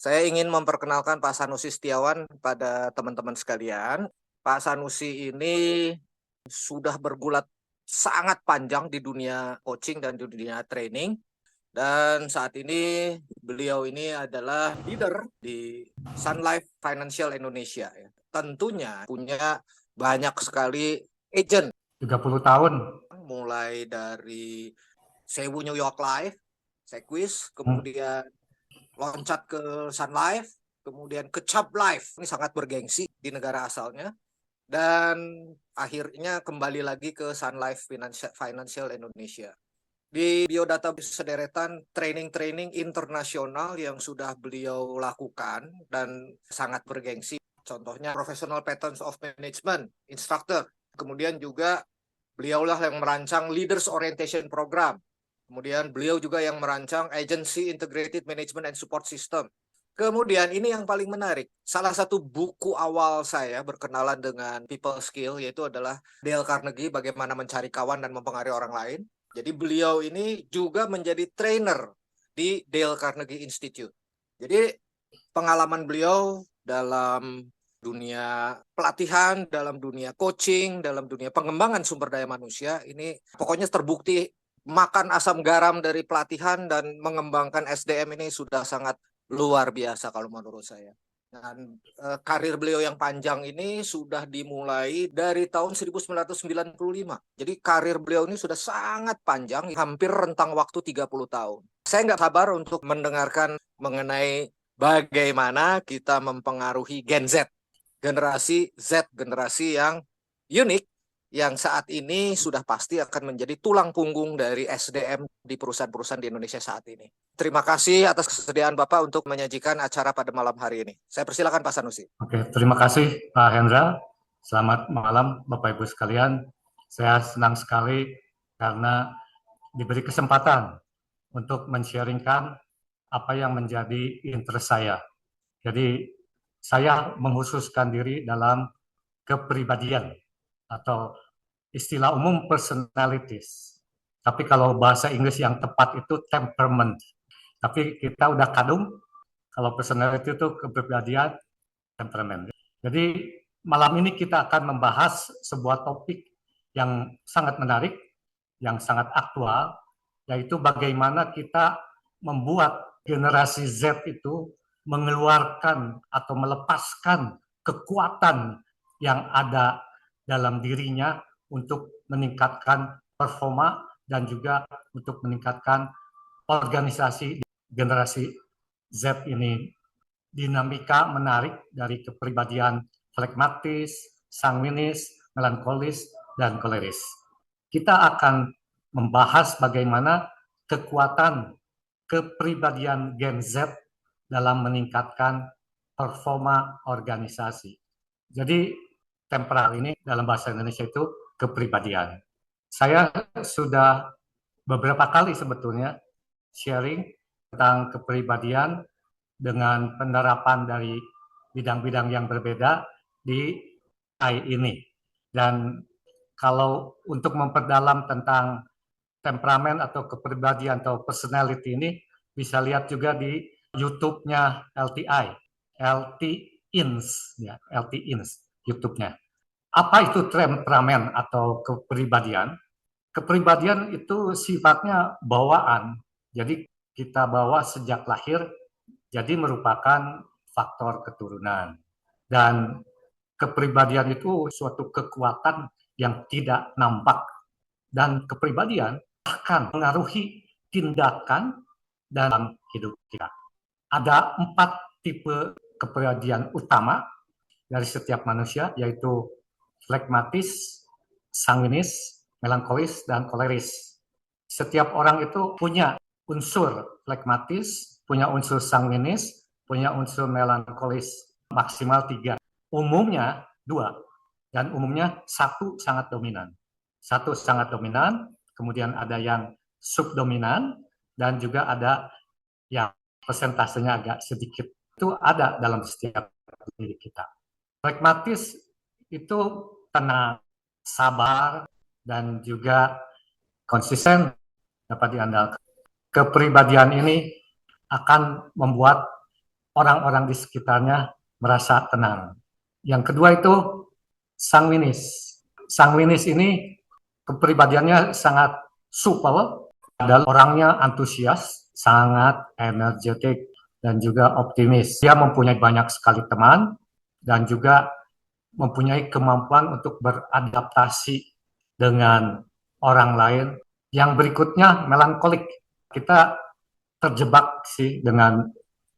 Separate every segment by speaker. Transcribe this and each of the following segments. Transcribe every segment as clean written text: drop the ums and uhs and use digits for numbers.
Speaker 1: Saya ingin memperkenalkan Pak Sanusi Setiawan pada teman-teman sekalian. Pak Sanusi ini sudah bergulat sangat panjang di dunia coaching dan di dunia training. Dan saat ini beliau ini adalah leader di Sun Life Financial Indonesia. Tentunya punya banyak sekali agent.
Speaker 2: 30 tahun.
Speaker 1: Mulai dari Sewu New York Life, Sequis, kemudian loncat ke Sun Life, kemudian ke Chubb Life. Ini sangat bergengsi di negara asalnya. Dan akhirnya kembali lagi ke Sun Life Financial Indonesia. Di biodata sederetan training-training internasional yang sudah beliau lakukan dan sangat bergengsi. Contohnya Professional Patterns of Management, instructor. Kemudian juga beliaulah yang merancang Leaders Orientation Program. Kemudian beliau juga yang merancang Agency Integrated Management and Support System. Kemudian ini yang paling menarik. Salah satu buku awal saya berkenalan dengan people skill yaitu adalah Dale Carnegie, Bagaimana Mencari Kawan dan Mempengaruhi Orang Lain. Jadi beliau ini juga menjadi trainer di Dale Carnegie Institute. Jadi pengalaman beliau dalam dunia pelatihan, dalam dunia coaching, dalam dunia pengembangan sumber daya manusia, ini pokoknya terbukti makan asam garam dari pelatihan dan mengembangkan SDM ini sudah sangat luar biasa kalau menurut saya. Dan karir beliau yang panjang ini sudah dimulai dari tahun 1995. Jadi karir beliau ini sudah sangat panjang, hampir rentang waktu 30 tahun. Saya nggak sabar untuk mendengarkan mengenai bagaimana kita mempengaruhi Gen Z. Generasi Z, generasi yang unik, yang saat ini sudah pasti akan menjadi tulang punggung dari SDM di perusahaan-perusahaan di Indonesia saat ini. Terima kasih atas kesediaan Bapak untuk menyajikan acara pada malam hari ini. Saya persilakan Pak Sanusi.
Speaker 2: Oke, terima kasih Pak Hendra. Selamat malam Bapak Ibu sekalian. Saya senang sekali karena diberi kesempatan untuk men-sharingkan apa yang menjadi interest saya. Jadi saya mengkhususkan diri dalam kepribadian atau istilah umum personalities. Tapi kalau bahasa Inggris yang tepat itu temperament. Tapi kita udah kadung, kalau personality itu kepribadian, temperament. Jadi malam ini kita akan membahas sebuah topik yang sangat menarik, yang sangat aktual, yaitu bagaimana kita membuat generasi Z itu mengeluarkan atau melepaskan kekuatan yang ada dalam dirinya untuk meningkatkan performa dan juga untuk meningkatkan organisasi generasi Z ini. Dinamika menarik dari kepribadian flegmatis, sanguinis, melankolis, dan koleris. Kita akan membahas bagaimana kekuatan kepribadian Gen Z dalam meningkatkan performa organisasi. Jadi temperal ini dalam bahasa Indonesia itu kepribadian. Saya sudah beberapa kali sebetulnya sharing tentang kepribadian dengan penerapan dari bidang-bidang yang berbeda di AI ini. Dan kalau untuk memperdalam tentang temperamen atau kepribadian atau personality ini, bisa lihat juga di YouTube-nya LTI, LT Ins, ya, LT Ins, YouTube-nya. Apa itu temperamen atau kepribadian? Kepribadian itu sifatnya bawaan, jadi kita bawa sejak lahir, jadi merupakan faktor keturunan. Dan kepribadian itu suatu kekuatan yang tidak nampak. Dan kepribadian akan mengaruhi tindakan dalam hidup kita. Ada 4 tipe kepribadian utama dari setiap manusia, yaitu flegmatis, sanguinis, melankolis, dan koleris. Setiap orang itu punya unsur flegmatis, punya unsur sanguinis, punya unsur melankolis, maksimal 3. Umumnya 2, dan umumnya 1 sangat dominan. 1 sangat dominan, kemudian ada yang subdominan, dan juga ada yang persentasenya agak sedikit. Itu ada dalam setiap diri kita. Flegmatis itu tenang, sabar, dan juga konsisten dapat diandalkan. Kepribadian ini akan membuat orang-orang di sekitarnya merasa tenang. Yang kedua itu sanguinis. Sanguinis ini kepribadiannya sangat supel, adalah orangnya antusias, sangat energetik, dan juga optimis. Dia mempunyai banyak sekali teman, dan juga mempunyai kemampuan untuk beradaptasi dengan orang lain. Yang berikutnya, melankolik. Kita terjebak sih dengan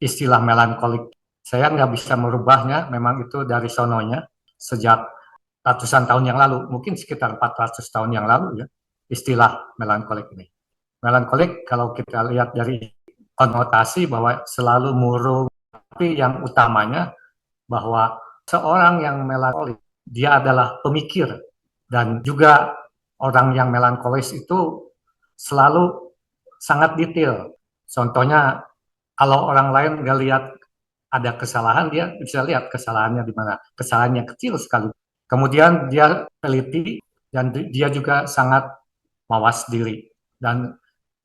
Speaker 2: istilah melankolik. Saya nggak bisa merubahnya, memang itu dari sononya, sejak ratusan tahun yang lalu, mungkin sekitar 400 tahun yang lalu ya, istilah melankolik ini. Melankolik kalau kita lihat dari konotasi bahwa selalu murung, tapi yang utamanya bahwa seorang yang melankolik, dia adalah pemikir, dan juga orang yang melankolis itu selalu sangat detail. Contohnya, kalau orang lain nggak lihat ada kesalahan, dia bisa lihat kesalahannya di mana. Kesalahannya kecil sekali. Kemudian dia teliti, dan dia juga sangat mawas diri. Dan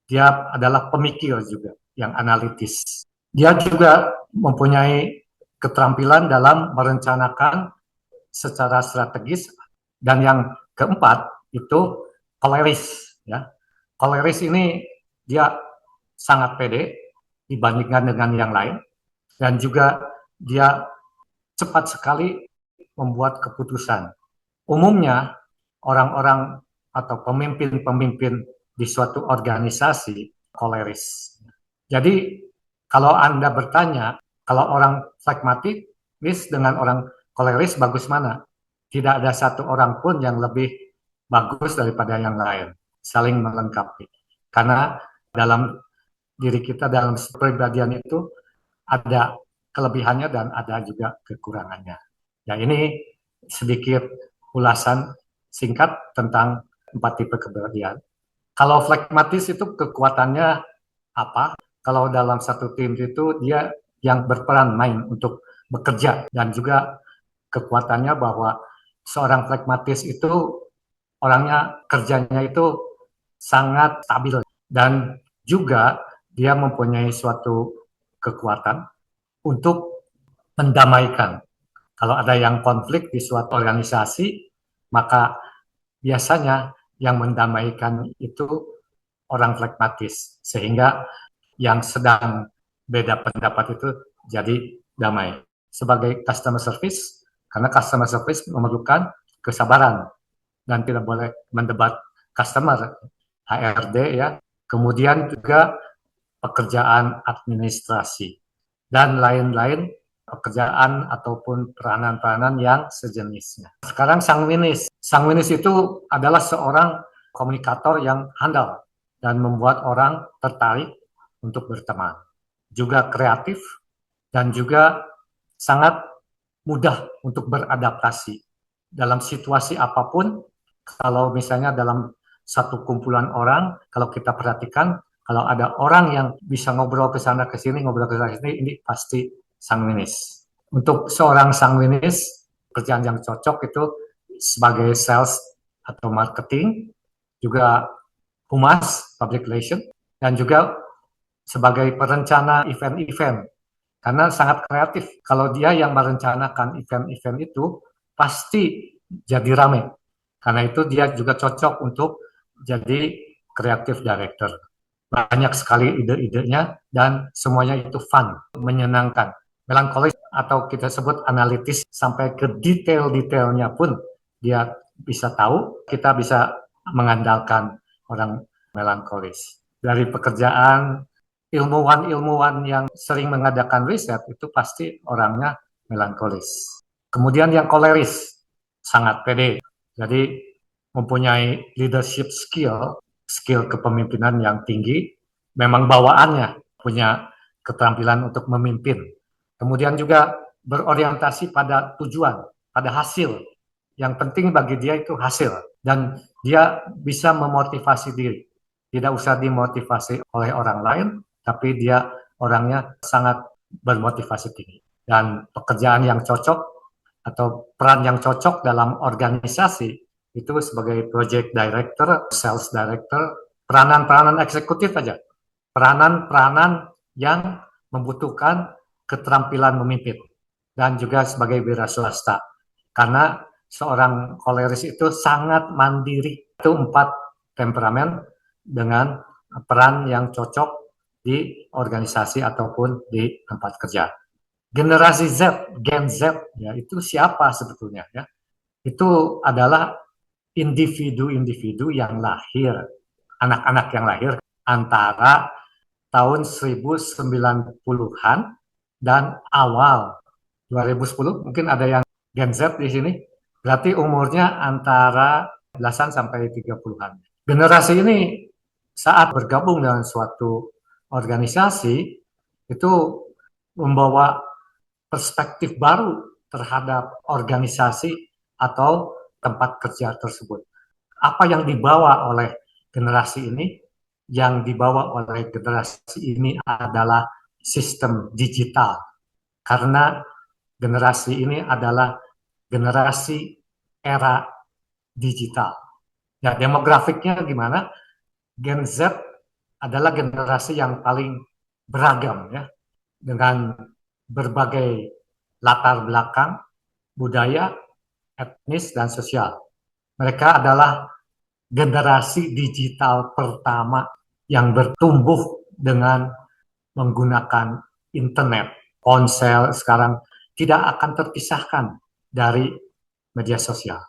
Speaker 2: dia adalah pemikir juga, yang analitis. Dia juga mempunyai keterampilan dalam merencanakan secara strategis. Dan yang keempat itu koleris. Ya. Koleris ini dia sangat pede dibandingkan dengan yang lain, dan juga dia cepat sekali membuat keputusan. Umumnya orang-orang atau pemimpin-pemimpin di suatu organisasi koleris. Jadi kalau Anda bertanya, kalau orang pragmatis dengan orang koleris bagus mana? Tidak ada satu orang pun yang lebih bagus daripada yang lain. Saling melengkapi. Karena dalam diri kita, dalam kepribadian itu ada kelebihannya dan ada juga kekurangannya. Ya, ini sedikit ulasan singkat tentang 4 tipe kepribadian. Kalau flekmatis itu kekuatannya apa? Kalau dalam satu tim itu dia yang berperan main untuk bekerja, dan juga kekuatannya bahwa seorang flekmatis itu orangnya kerjanya itu sangat stabil, dan juga dia mempunyai suatu kekuatan untuk mendamaikan. Kalau ada yang konflik di suatu organisasi, maka biasanya yang mendamaikan itu orang flekmatis, sehingga yang sedang beda pendapat itu jadi damai. Sebagai customer service, karena customer service memerlukan kesabaran dan tidak boleh mendebat customer, HRD ya. Kemudian juga pekerjaan administrasi dan lain-lain, pekerjaan ataupun peranan-peranan yang sejenisnya. Sekarang sanguinis. Sanguinis itu adalah seorang komunikator yang handal dan membuat orang tertarik untuk berteman. Juga kreatif dan juga sangat mudah untuk beradaptasi dalam situasi apapun. Kalau misalnya dalam satu kumpulan orang, kalau kita perhatikan, kalau ada orang yang bisa ngobrol ke sana ke sini, ngobrol ke sana ke sini, ini pasti sanguinis. Untuk seorang sanguinis, kerjaan yang cocok itu sebagai sales atau marketing, juga humas, public relation, dan juga sebagai perencana event-event. Karena sangat kreatif. Kalau dia yang merencanakan event-event itu, pasti jadi rame. Karena itu dia juga cocok untuk jadi creative director. Banyak sekali ide-idenya dan semuanya itu fun, menyenangkan. Melankolis atau kita sebut analitis, sampai ke detail-detailnya pun dia bisa tahu. Kita bisa mengandalkan orang melankolis. Dari pekerjaan, ilmuwan-ilmuwan yang sering mengadakan riset itu pasti orangnya melankolis. Kemudian yang koleris, sangat pede. Jadi mempunyai leadership skill kepemimpinan yang tinggi, memang bawaannya punya keterampilan untuk memimpin. Kemudian juga berorientasi pada tujuan, pada hasil. Yang penting bagi dia itu hasil, dan dia bisa memotivasi diri. Tidak usah dimotivasi oleh orang lain, tapi dia orangnya sangat bermotivasi tinggi. Dan pekerjaan yang cocok atau peran yang cocok dalam organisasi itu sebagai project director, sales director, peranan-peranan eksekutif aja. Peranan-peranan yang membutuhkan keterampilan memimpin dan juga sebagai wira swasta. Karena seorang koleris itu sangat mandiri. Itu 4 temperamen dengan peran yang cocok di organisasi ataupun di tempat kerja. Generasi Z, Gen Z, ya itu siapa sebetulnya? Ya, itu adalah individu-individu yang lahir, anak-anak yang lahir antara tahun 1990-an dan awal 2010. Mungkin ada yang Gen Z di sini, berarti umurnya antara belasan sampai 30-an. Generasi ini saat bergabung dengan suatu organisasi itu membawa perspektif baru terhadap organisasi atau tempat kerja tersebut. Apa yang dibawa oleh generasi ini? Yang dibawa oleh generasi ini adalah sistem digital. Karena generasi ini adalah generasi era digital. Ya, demografiknya gimana? Gen Z adalah generasi yang paling beragam ya, dengan berbagai latar belakang, budaya, etnis, dan sosial. Mereka adalah generasi digital pertama yang bertumbuh dengan menggunakan internet. Ponsel sekarang tidak akan terpisahkan dari media sosial.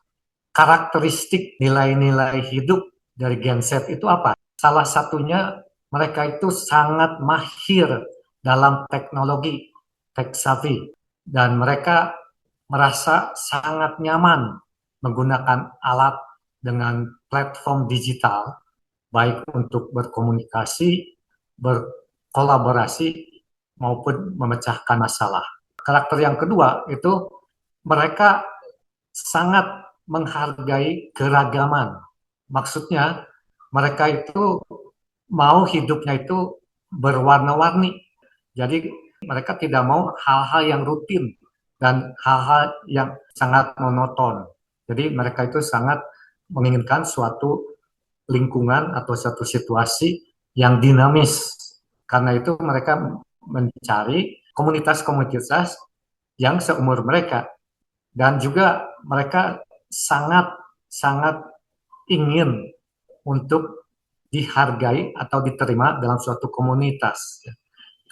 Speaker 2: Karakteristik nilai-nilai hidup dari Gen Z itu apa? Salah satunya mereka itu sangat mahir dalam teknologi, tech savvy, dan mereka merasa sangat nyaman menggunakan alat dengan platform digital, baik untuk berkomunikasi, berkolaborasi, maupun memecahkan masalah. Karakter yang kedua itu mereka sangat menghargai keragaman. Maksudnya mereka itu mau hidupnya itu berwarna-warni. Jadi mereka tidak mau hal-hal yang rutin dan hal-hal yang sangat monoton. Jadi mereka itu sangat menginginkan suatu lingkungan atau suatu situasi yang dinamis. Karena itu mereka mencari komunitas-komunitas yang seumur mereka. Dan juga mereka sangat ingin untuk dihargai atau diterima dalam suatu komunitas.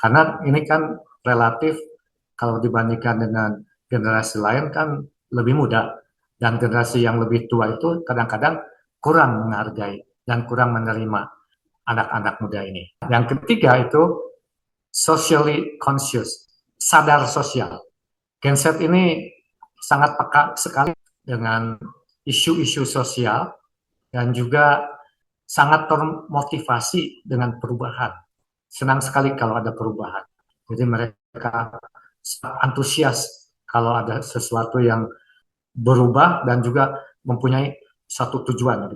Speaker 2: Karena ini kan relatif kalau dibandingkan dengan generasi lain kan lebih muda. Dan generasi yang lebih tua itu kadang-kadang kurang menghargai dan kurang menerima anak-anak muda ini. Yang ketiga itu socially conscious, sadar sosial. Gen Z ini sangat peka sekali dengan isu-isu sosial dan juga sangat termotivasi dengan perubahan. Senang sekali kalau ada perubahan. Jadi mereka antusias kalau ada sesuatu yang berubah dan juga mempunyai satu tujuan.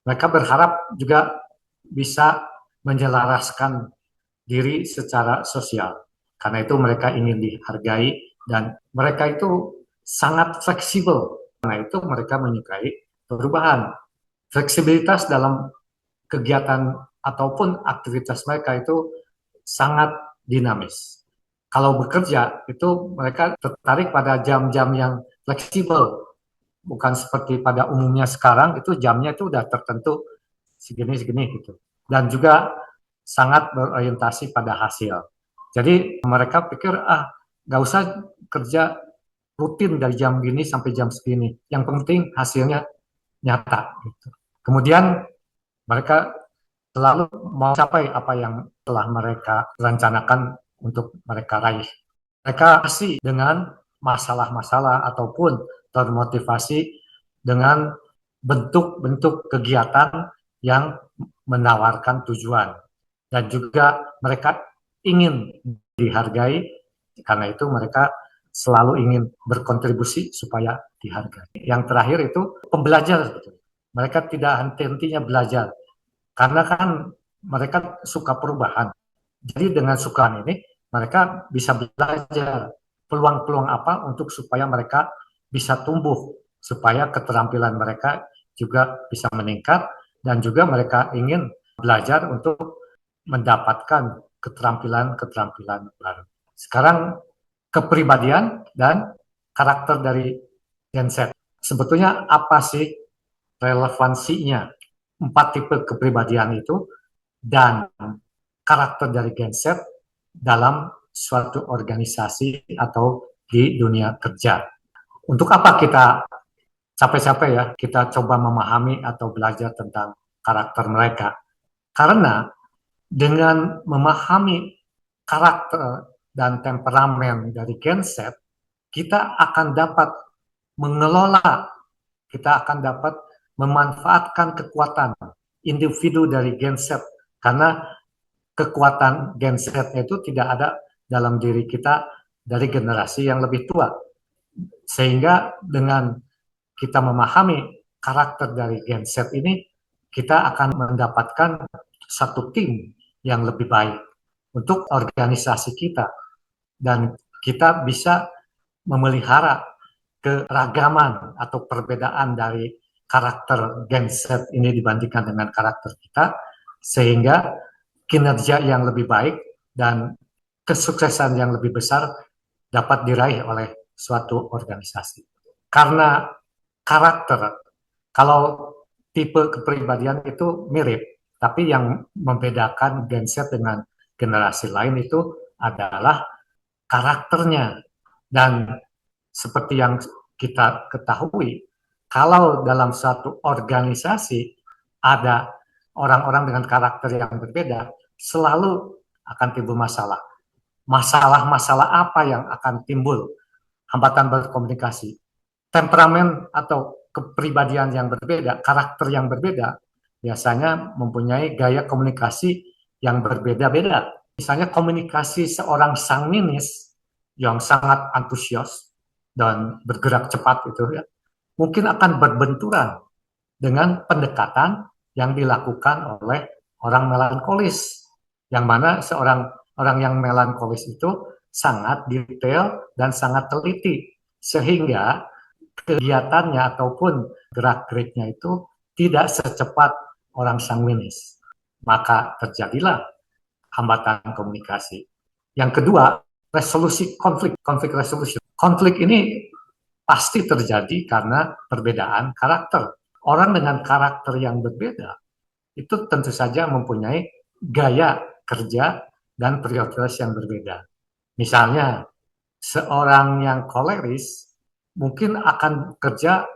Speaker 2: Mereka berharap juga bisa menyelaraskan diri secara sosial. Karena itu mereka ingin dihargai dan mereka itu sangat fleksibel. Karena itu mereka menyukai perubahan. Fleksibilitas dalam kegiatan ataupun aktivitas mereka itu sangat dinamis. Kalau bekerja itu mereka tertarik pada jam-jam yang fleksibel. Bukan seperti pada umumnya sekarang itu jamnya itu udah tertentu segini-segini gitu. Dan juga sangat berorientasi pada hasil. Jadi mereka pikir nggak usah kerja rutin dari jam gini sampai jam segini. Yang penting hasilnya nyata. Gitu. Kemudian mereka selalu mau capai apa yang telah mereka rencanakan untuk mereka raih. Mereka pasti dengan masalah-masalah ataupun termotivasi dengan bentuk-bentuk kegiatan yang menawarkan tujuan. Dan juga mereka ingin dihargai, karena itu mereka selalu ingin berkontribusi supaya dihargai. Yang terakhir itu pembelajar. Mereka tidak henti-hentinya belajar. Karena kan mereka suka perubahan. Jadi dengan sukaan ini, mereka bisa belajar peluang-peluang apa untuk supaya mereka bisa tumbuh, supaya keterampilan mereka juga bisa meningkat, dan juga mereka ingin belajar untuk mendapatkan keterampilan-keterampilan baru. Sekarang kepribadian dan karakter dari Gen Z. Sebetulnya apa sih relevansinya 4 tipe kepribadian itu dan karakter dari Gen Z dalam suatu organisasi atau di dunia kerja? Untuk apa kita capek-capek ya, kita coba memahami atau belajar tentang karakter mereka? Karena dengan memahami karakter dan temperamen dari Gen Z, kita akan dapat mengelola, kita akan dapat memanfaatkan kekuatan individu dari Gen Z, karena kekuatan Gen Z itu tidak ada dalam diri kita dari generasi yang lebih tua. Sehingga dengan kita memahami karakter dari Gen Z ini, kita akan mendapatkan satu tim yang lebih baik untuk organisasi kita, dan kita bisa memelihara keragaman atau perbedaan dari karakter Gen Z ini dibandingkan dengan karakter kita, sehingga kinerja yang lebih baik dan kesuksesan yang lebih besar dapat diraih oleh suatu organisasi. Karena karakter, kalau tipe kepribadian itu mirip, tapi yang membedakan Gen Z dengan generasi lain itu adalah karakternya. Dan seperti yang kita ketahui, kalau dalam suatu organisasi ada orang-orang dengan karakter yang berbeda, selalu akan timbul masalah. Masalah-masalah apa yang akan timbul? Hambatan berkomunikasi, temperamen atau kepribadian yang berbeda, karakter yang berbeda, biasanya mempunyai gaya komunikasi yang berbeda-beda. Misalnya komunikasi seorang sangminis yang sangat antusias dan bergerak cepat itu ya, mungkin akan berbenturan dengan pendekatan yang dilakukan oleh orang melankolis, yang mana seorang orang yang melankolis itu sangat detail dan sangat teliti, sehingga kegiatannya ataupun gerak-geriknya itu tidak secepat orang sangwinis. Maka terjadilah hambatan komunikasi. Yang kedua, resolusi konflik, konflik resolusi. Konflik ini pasti terjadi karena perbedaan karakter. Orang dengan karakter yang berbeda itu tentu saja mempunyai gaya kerja dan prioritas yang berbeda. Misalnya, seorang yang koleris mungkin akan kerja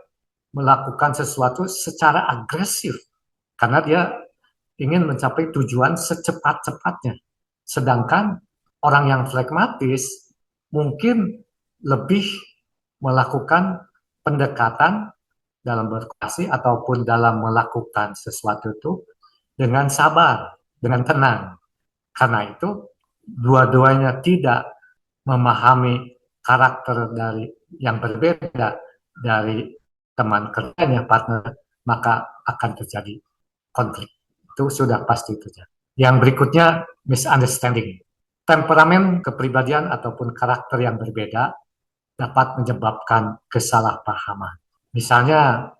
Speaker 2: melakukan sesuatu secara agresif karena dia ingin mencapai tujuan secepat-cepatnya. Sedangkan orang yang flekmatis mungkin lebih melakukan pendekatan dalam berkomunikasi ataupun dalam melakukan sesuatu itu dengan sabar, dengan tenang. Karena itu, dua-duanya tidak memahami karakter dari yang berbeda dari teman kerjanya, partner, maka akan terjadi konflik. Itu sudah pasti terjadi. Yang berikutnya, misunderstanding. Temperamen, kepribadian, ataupun karakter yang berbeda dapat menyebabkan kesalahpahaman. Misalnya,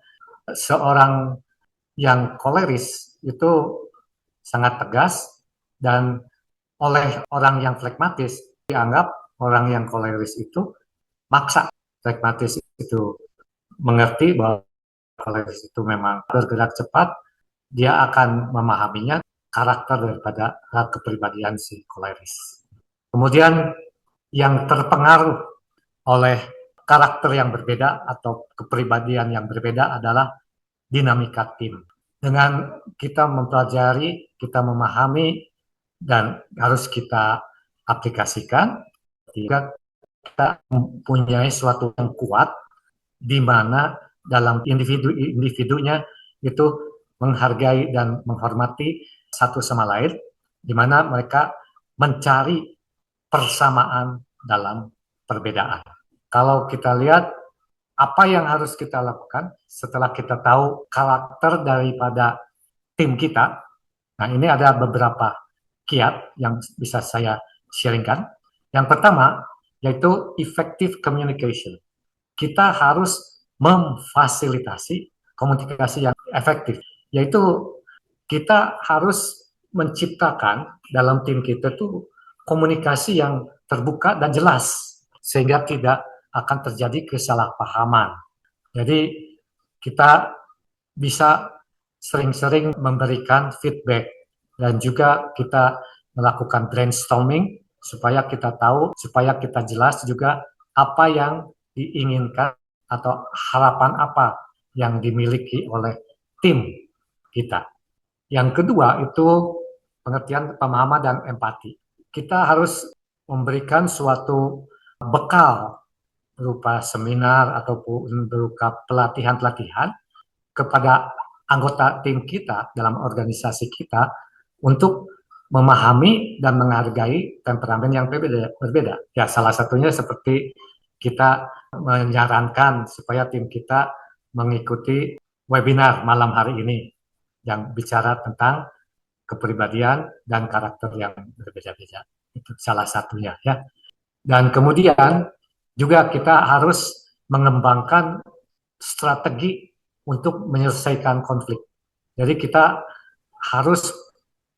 Speaker 2: seorang yang koleris itu sangat tegas, dan oleh orang yang flekmatis dianggap orang yang koleris itu maksa. Flekmatis itu mengerti bahwa koleris itu memang bergerak cepat, dia akan memahaminya karakter daripada kepribadian si koleris. Kemudian yang terpengaruh oleh karakter yang berbeda atau kepribadian yang berbeda adalah dinamika tim. Dengan kita mempelajari, kita memahami, dan harus kita aplikasikan, jika kita mempunyai suatu yang kuat, di mana dalam individunya itu menghargai dan menghormati satu sama lain, di mana mereka mencari persamaan dalam perbedaan. Kalau kita lihat apa yang harus kita lakukan setelah kita tahu karakter daripada tim kita, nah ini ada beberapa kiat yang bisa saya sharingkan. Yang pertama, yaitu effective communication. Kita harus memfasilitasi komunikasi yang efektif, yaitu kita harus menciptakan dalam tim kita tuh komunikasi yang terbuka dan jelas sehingga tidak akan terjadi kesalahpahaman. Jadi kita bisa sering-sering memberikan feedback dan juga kita melakukan brainstorming supaya kita tahu, supaya kita jelas juga apa yang diinginkan atau harapan apa yang dimiliki oleh tim kita. Yang kedua itu pengertian pemahaman dan empati. Kita harus memberikan suatu bekal berupa seminar ataupun berupa pelatihan-pelatihan kepada anggota tim kita dalam organisasi kita untuk memahami dan menghargai temperamen yang berbeda. Ya, salah satunya seperti kita menyarankan supaya tim kita mengikuti webinar malam hari ini yang bicara tentang kepribadian dan karakter yang berbeda-beda. Itu salah satunya ya. Dan kemudian juga kita harus mengembangkan strategi untuk menyelesaikan konflik. Jadi kita harus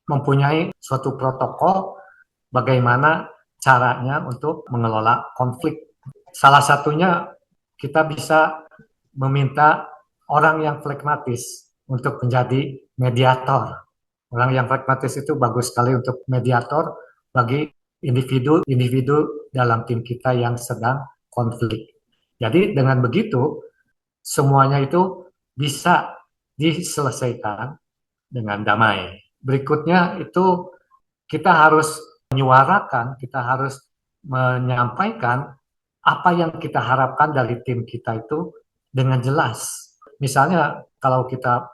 Speaker 2: mempunyai suatu protokol bagaimana caranya untuk mengelola konflik. Salah satunya kita bisa meminta orang yang flekmatis untuk menjadi mediator. Orang yang pragmatis itu bagus sekali untuk mediator bagi individu-individu dalam tim kita yang sedang konflik. Jadi dengan begitu, semuanya itu bisa diselesaikan dengan damai. Berikutnya itu kita harus menyuarakan, kita harus menyampaikan apa yang kita harapkan dari tim kita itu dengan jelas. Misalnya kalau kita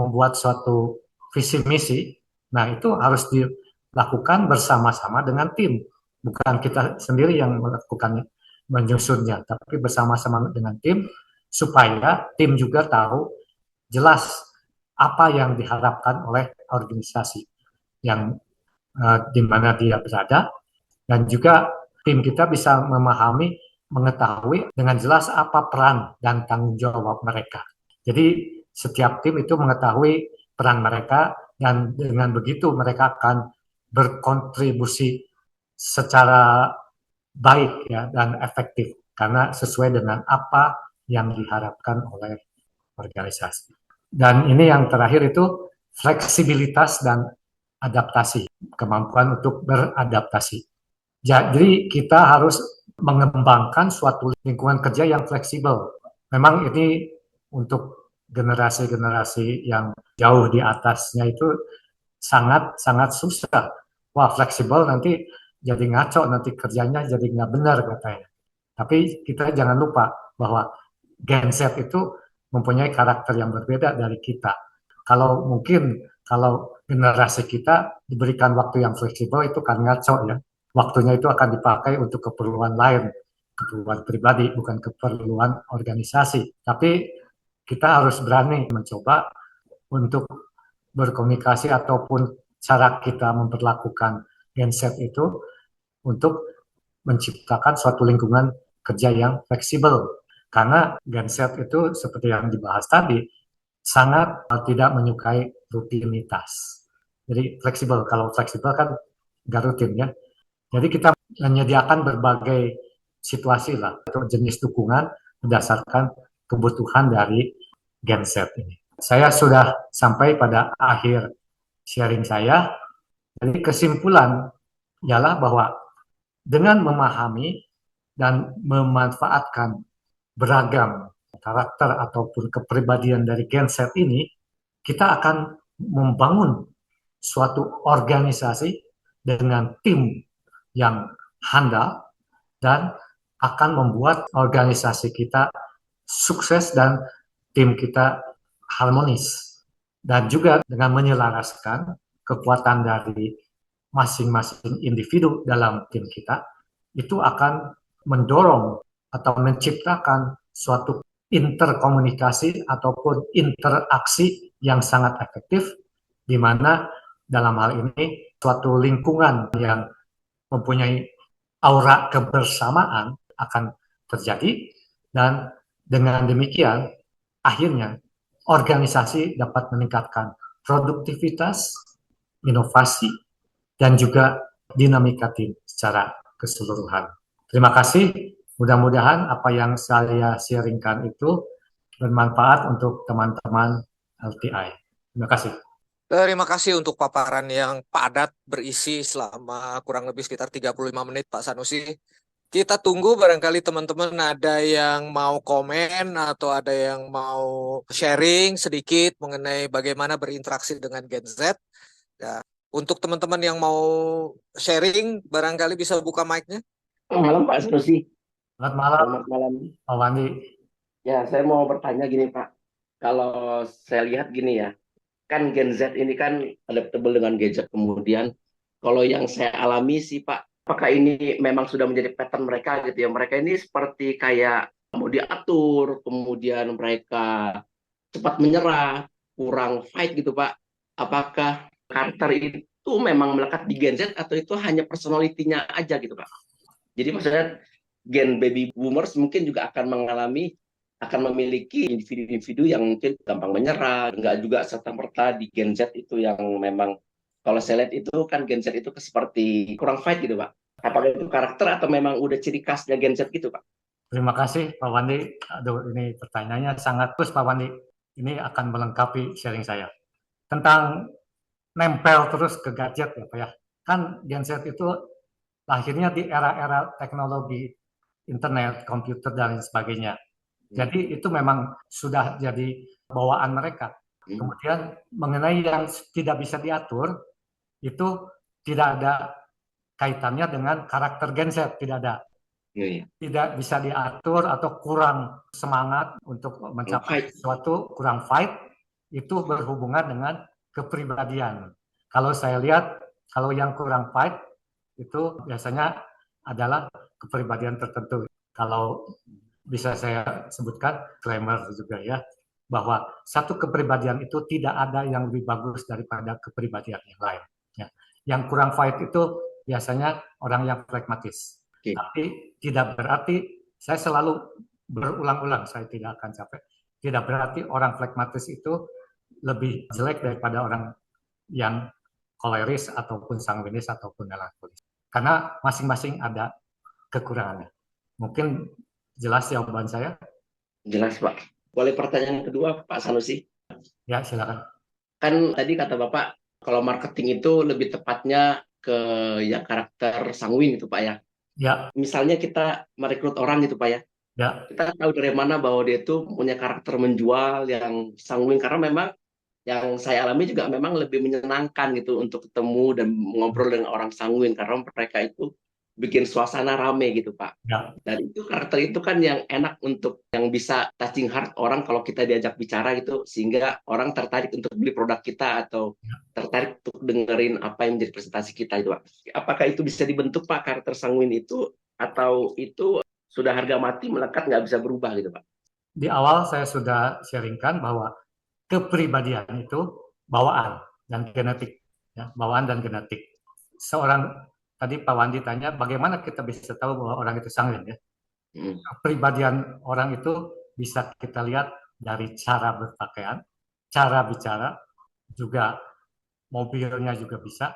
Speaker 2: membuat suatu visi misi, nah itu harus dilakukan bersama-sama dengan tim, bukan kita sendiri yang melakukan menyusunnya, tapi bersama-sama dengan tim supaya tim juga tahu jelas apa yang diharapkan oleh organisasi yang di mana dia berada, dan juga tim kita bisa memahami, mengetahui dengan jelas apa peran dan tanggung jawab mereka. Jadi setiap tim itu mengetahui peran mereka dan dengan begitu mereka akan berkontribusi secara baik ya dan efektif karena sesuai dengan apa yang diharapkan oleh organisasi. Dan ini yang terakhir itu fleksibilitas dan adaptasi, kemampuan untuk beradaptasi. Jadi kita harus mengembangkan suatu lingkungan kerja yang fleksibel. Memang ini untuk generasi-generasi yang jauh di atasnya itu sangat susah. Wah, fleksibel nanti jadi ngaco, nanti kerjanya jadi nggak benar katanya. Tapi kita jangan lupa bahwa Gen Z itu mempunyai karakter yang berbeda dari kita. Kalau generasi kita diberikan waktu yang fleksibel itu kan ngaco ya. Waktunya itu akan dipakai untuk keperluan lain, keperluan pribadi, bukan keperluan organisasi. Tapi kita harus berani mencoba untuk berkomunikasi ataupun cara kita memperlakukan Gen Z itu untuk menciptakan suatu lingkungan kerja yang fleksibel. Karena Gen Z itu seperti yang dibahas tadi, sangat tidak menyukai rutinitas. Jadi fleksibel, kalau fleksibel kan nggak rutin ya. Jadi kita menyediakan berbagai situasi lah, atau jenis dukungan berdasarkan kebutuhan dari Gen Z ini. Saya sudah sampai pada akhir sharing saya. Jadi kesimpulan ialah bahwa dengan memahami dan memanfaatkan beragam karakter ataupun kepribadian dari Gen Z ini, kita akan membangun suatu organisasi dengan tim yang handal dan akan membuat organisasi kita sukses dan tim kita harmonis. Dan juga dengan menyelaraskan kekuatan dari masing-masing individu dalam tim kita, itu akan mendorong atau menciptakan suatu interkomunikasi ataupun interaksi yang sangat efektif, di mana dalam hal ini suatu lingkungan yang mempunyai aura kebersamaan akan terjadi, dan dengan demikian akhirnya organisasi dapat meningkatkan produktivitas, inovasi, dan juga dinamika tim secara keseluruhan. Terima kasih. Mudah-mudahan apa yang saya sharingkan itu bermanfaat untuk teman-teman LTI. Terima kasih.
Speaker 1: Terima kasih untuk paparan yang padat berisi selama kurang lebih sekitar 35 menit Pak Sanusi. Kita tunggu barangkali teman-teman ada yang mau komen atau ada yang mau sharing sedikit mengenai bagaimana berinteraksi dengan Gen Z. Ya, untuk teman-teman yang mau sharing barangkali bisa buka mic-nya.
Speaker 3: Selamat malam Pak Sanusi.
Speaker 2: Selamat malam,
Speaker 3: Selamat malam.
Speaker 2: Pak Wandi.
Speaker 3: Ya, saya mau bertanya gini Pak. Kalau saya lihat gini ya, kan Gen Z ini kan adaptable dengan gadget. Kemudian, kalau yang saya alami sih Pak, apakah ini memang sudah menjadi pattern mereka gitu ya? Mereka ini seperti kayak mau diatur, kemudian mereka cepat menyerah, kurang fight gitu Pak. Apakah karakter itu memang melekat di Gen Z atau itu hanya personality-nya aja gitu Pak? Jadi maksudnya gen baby boomers mungkin juga akan memiliki individu-individu yang mungkin gampang menyerah, nggak juga serta-merta di Gen Z itu yang memang kalau saya lihat itu kan Gen Z itu seperti kurang fight gitu Pak. Apakah itu karakter atau memang udah ciri khasnya Gen Z gitu Pak?
Speaker 2: Terima kasih Pak Wandi. Aduh, ini pertanyaannya sangat bagus Pak Wandi. Ini akan melengkapi sharing saya. Tentang nempel terus ke gadget ya Pak ya. Kan Gen Z itu lahirnya di era-era teknologi internet, komputer dan sebagainya. Jadi itu memang sudah jadi bawaan mereka. Kemudian mengenai yang tidak bisa diatur, itu tidak ada kaitannya dengan karakter Gen Z, tidak ada. Tidak bisa diatur atau kurang semangat untuk mencapai sesuatu, kurang fight, itu berhubungan dengan kepribadian. Kalau saya lihat, kalau yang kurang fight, itu biasanya adalah kepribadian tertentu. Kalau bisa saya sebutkan, disclaimer juga ya, bahwa satu kepribadian itu tidak ada yang lebih bagus daripada kepribadian yang lain. Ya. Yang kurang fight itu biasanya orang yang pragmatis. Tapi tidak berarti, saya selalu berulang-ulang, saya tidak akan capek, tidak berarti orang pragmatis itu lebih jelek daripada orang yang koleris ataupun sanguinis ataupun melankolis. Karena masing-masing ada kekurangannya. Mungkin jelas jawaban saya?
Speaker 3: Jelas Pak. Boleh pertanyaan kedua Pak Sanusi?
Speaker 2: Ya, silakan.
Speaker 3: Kan tadi kata Bapak, kalau marketing itu lebih tepatnya ke ya karakter sanguin itu Pak ya.
Speaker 2: Ya.
Speaker 3: Misalnya kita merekrut orang gitu Pak ya.
Speaker 2: Ya.
Speaker 3: Kita tahu dari mana bahwa dia itu punya karakter menjual yang sanguin karena memang yang saya alami juga memang lebih menyenangkan gitu untuk ketemu dan ngobrol dengan orang sanguin karena mereka itu bikin suasana rame gitu Pak.
Speaker 2: Ya.
Speaker 3: Dan itu karakter itu kan yang enak untuk yang bisa touching heart orang kalau kita diajak bicara gitu sehingga orang tertarik untuk beli produk kita atau tertarik untuk dengerin apa yang menjadi presentasi kita itu Pak. Apakah itu bisa dibentuk Pak karakter sanguin itu atau itu sudah harga mati melekat nggak bisa berubah gitu Pak?
Speaker 2: Di awal saya sudah sharingkan bahwa kepribadian itu bawaan dan genetik, ya, bawaan dan genetik. Seorang tadi Pak Wandi tanya bagaimana kita bisa tahu bahwa orang itu sanguin ya. Kepribadian orang itu bisa kita lihat dari cara berpakaian, cara bicara, juga mobilnya juga bisa,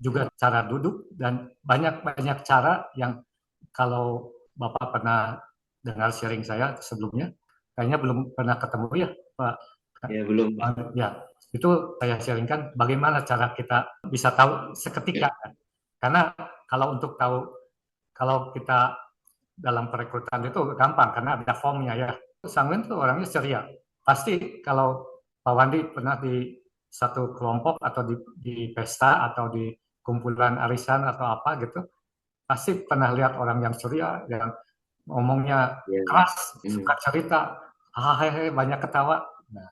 Speaker 2: juga cara duduk dan banyak cara yang kalau Bapak pernah dengar sharing saya sebelumnya, kayaknya belum pernah ketemu ya Pak.
Speaker 3: Ya belum.
Speaker 2: Ya, itu saya sharingkan bagaimana cara kita bisa tahu seketika. Karena kalau untuk tahu, kalau kita dalam perekrutan itu gampang karena ada formnya ya. Sanguin itu orangnya ceria. Pasti kalau Pak Wandi pernah di satu kelompok atau di pesta atau di kumpulan arisan atau apa gitu, pasti pernah lihat orang yang ceria, yang ngomongnya keras, suka cerita, hahehe, banyak ketawa. Nah,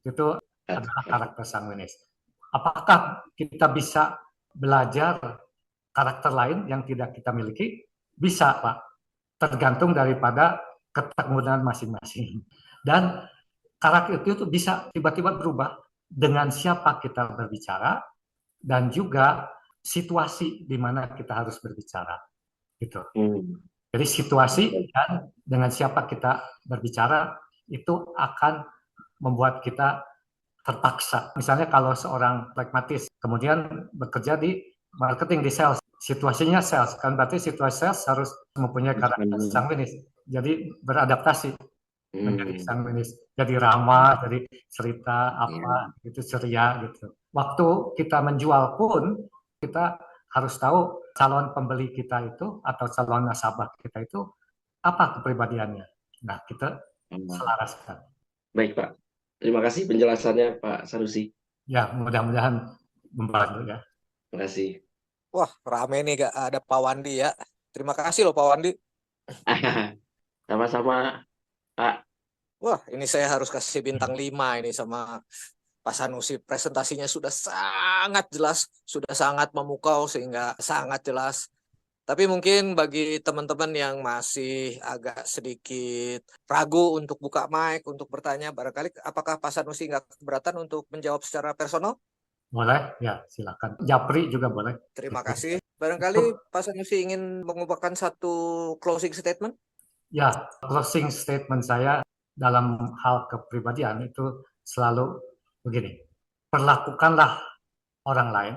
Speaker 2: itu adalah karakter sanguinis. Apakah kita bisa belajar karakter lain yang tidak kita miliki? Bisa, Pak. Tergantung daripada ketekunan masing-masing. Dan karakter itu bisa tiba-tiba berubah dengan siapa kita berbicara dan juga situasi di mana kita harus berbicara. Gitu. Jadi situasi dan dengan siapa kita berbicara itu akan membuat kita terpaksa. Misalnya kalau seorang pragmatis kemudian bekerja di marketing, di sales, situasinya sales kan, berarti situasi sales harus mempunyai karakter sanguinis. Jadi beradaptasi menjadi sanguinis, jadi ramah, jadi cerita apa gitu, ceria gitu. Waktu kita menjual pun kita harus tahu calon pembeli kita itu atau calon nasabah kita itu apa kepribadiannya. Nah, kita selaraskan.
Speaker 3: Baik, Pak. Terima kasih penjelasannya, Pak Sanusi.
Speaker 2: Ya, mudah-mudahan membantu ya.
Speaker 3: Terima kasih.
Speaker 1: Wah, rame nih gak ada Pak Wandi ya. Terima kasih loh Pak Wandi.
Speaker 3: Sama-sama, Pak.
Speaker 1: Wah, ini saya harus kasih bintang 5 ini sama Pak Sanusi. Presentasinya sudah sangat jelas, sudah sangat memukau sehingga sangat jelas. Tapi mungkin bagi teman-teman yang masih agak sedikit ragu untuk buka mic, untuk bertanya, barangkali apakah Pak Sanusi nggak keberatan untuk menjawab secara personal?
Speaker 2: Boleh, ya silakan. Japri juga boleh.
Speaker 1: Terima kasih. Barangkali Pak Sanusi ingin mengubahkan satu closing statement?
Speaker 2: Ya, closing statement saya dalam hal kepribadian itu selalu begini. Perlakukanlah orang lain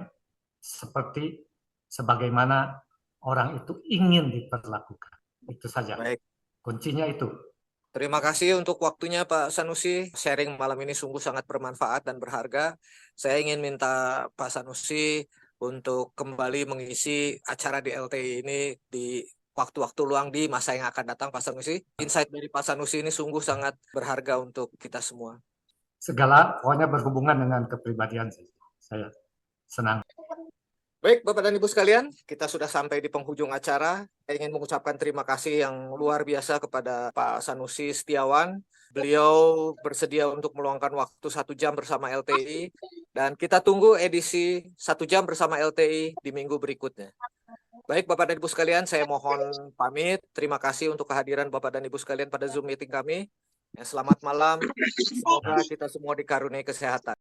Speaker 2: seperti sebagaimana orang itu ingin diperlakukan. Itu saja.
Speaker 1: Baik.
Speaker 2: Kuncinya itu.
Speaker 1: Terima kasih untuk waktunya Pak Sanusi. Sharing malam ini sungguh sangat bermanfaat dan berharga. Saya ingin minta Pak Sanusi untuk kembali mengisi acara di LTI ini di waktu-waktu luang di masa yang akan datang, Pak Sanusi. Insight dari Pak Sanusi ini sungguh sangat berharga untuk kita semua.
Speaker 2: Segala pokoknya berhubungan dengan kepribadian sih. Saya senang.
Speaker 1: Baik, Bapak dan Ibu sekalian, kita sudah sampai di penghujung acara. Saya ingin mengucapkan terima kasih yang luar biasa kepada Pak Sanusi Setiawan. Beliau bersedia untuk meluangkan waktu 1 jam bersama LTI. Dan kita tunggu edisi 1 jam bersama LTI di minggu berikutnya. Baik, Bapak dan Ibu sekalian, saya mohon pamit. Terima kasih untuk kehadiran Bapak dan Ibu sekalian pada Zoom meeting kami. Selamat malam. Semoga kita semua dikaruniai kesehatan.